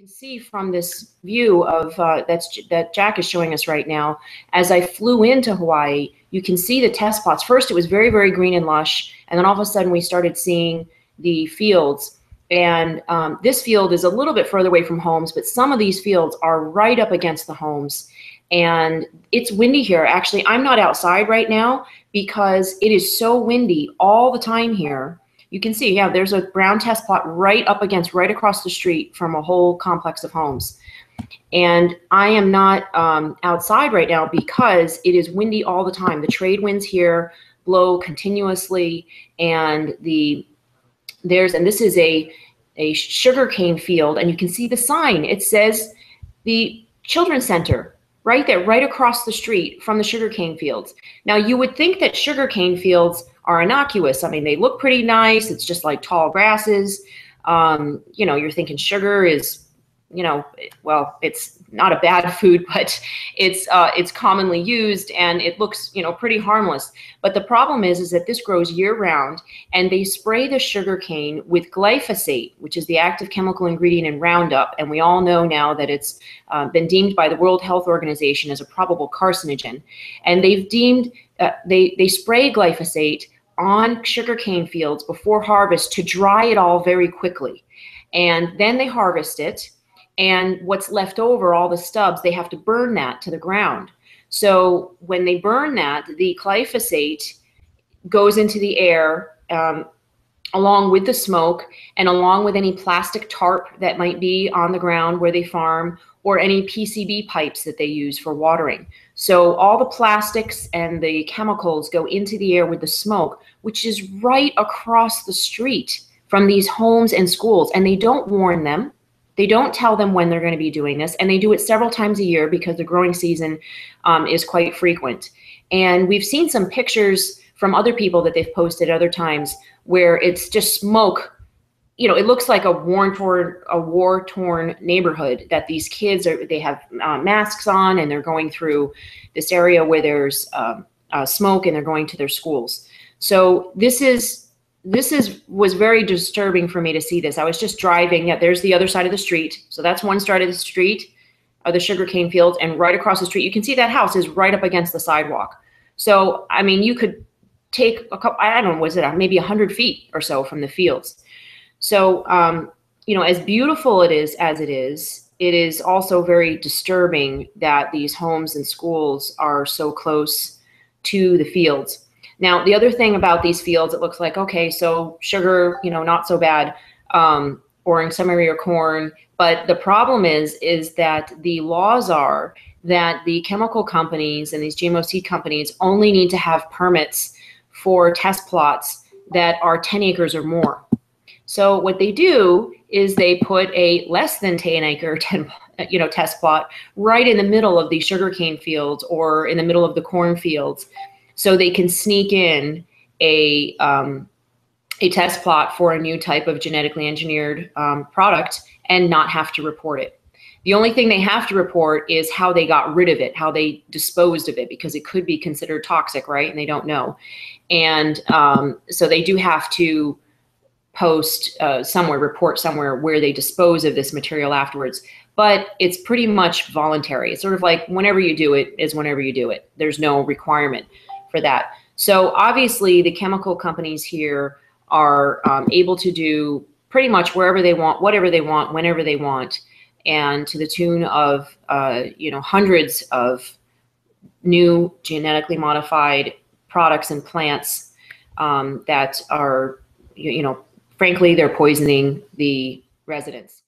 Can see from this view of that Jack is showing us right now, as I flew into Hawaii, you can see the test plots. First, it was very, very green and lush, and then all of a sudden we started seeing the fields. And this field is a little bit further away from homes, but some of these fields are right up against the homes. And it's windy here. Actually, I'm not outside right now because it is so windy all the time here. You can see, yeah, there's a brown test plot right across the street from a whole complex of homes. And I am not outside right now because it is windy all the time. The trade winds here blow continuously, and this is a sugarcane field, and you can see the sign. It says the Children's Center right there, right across the street from the sugarcane fields. Now, you would think that sugarcane fields are innocuous. I mean, they look pretty nice. It's just like tall grasses. You know, you're thinking sugar is, you know, well, it's not a bad food, but it's commonly used and it looks, you know, pretty harmless. But the problem is that this grows year round, and they spray the sugarcane with glyphosate, which is the active chemical ingredient in Roundup. And we all know now that it's been deemed by the World Health Organization as a probable carcinogen. And they've deemed, they spray glyphosate on sugarcane fields before harvest to dry it all very quickly. And then they harvest it. And what's left over, all the stubs, they have to burn that to the ground. So when they burn that, the glyphosate goes into the air along with the smoke and along with any plastic tarp that might be on the ground where they farm, or any PCB pipes that they use for watering. So all the plastics and the chemicals go into the air with the smoke, which is right across the street from these homes and schools. And they don't warn them. They don't tell them when they're going to be doing this, and they do it several times a year because the growing season is quite frequent. And we've seen some pictures from other people that they've posted other times where it's just smoke. You know, it looks like a war-torn neighborhood that these kids they have masks on, and they're going through this area where there's smoke, and they're going to their schools. So this was very disturbing for me to see this. I was just driving. Yeah, there's the other side of the street. So that's one side of the street are the sugarcane fields, and right across the street, you can see that house is right up against the sidewalk. So, I mean, you could take a couple, I don't know, was it maybe 100 feet or so from the fields. So, you know, as beautiful it is also very disturbing that these homes and schools are so close to the fields. Now, the other thing about these fields, it looks like, okay, so sugar, you know, not so bad, or in some area corn. But the problem is that the laws are that the chemical companies and these GMO seed companies only need to have permits for test plots that are 10 acres or more. So what they do is they put a less than 10 acre test plot right in the middle of the sugarcane fields or in the middle of the corn fields, so they can sneak in a test plot for a new type of genetically engineered product and not have to report it. The only thing they have to report is how they got rid of it, how they disposed of it, because it could be considered toxic, right? And they don't know. And so they do have to post report somewhere where they dispose of this material afterwards. But it's pretty much voluntary. It's sort of like whenever you do it is whenever you do it. There's no requirement for that. So obviously the chemical companies here are able to do pretty much wherever they want, whatever they want, whenever they want, and to the tune of you know, hundreds of new genetically modified products and plants that are, you know, frankly, they're poisoning the residents.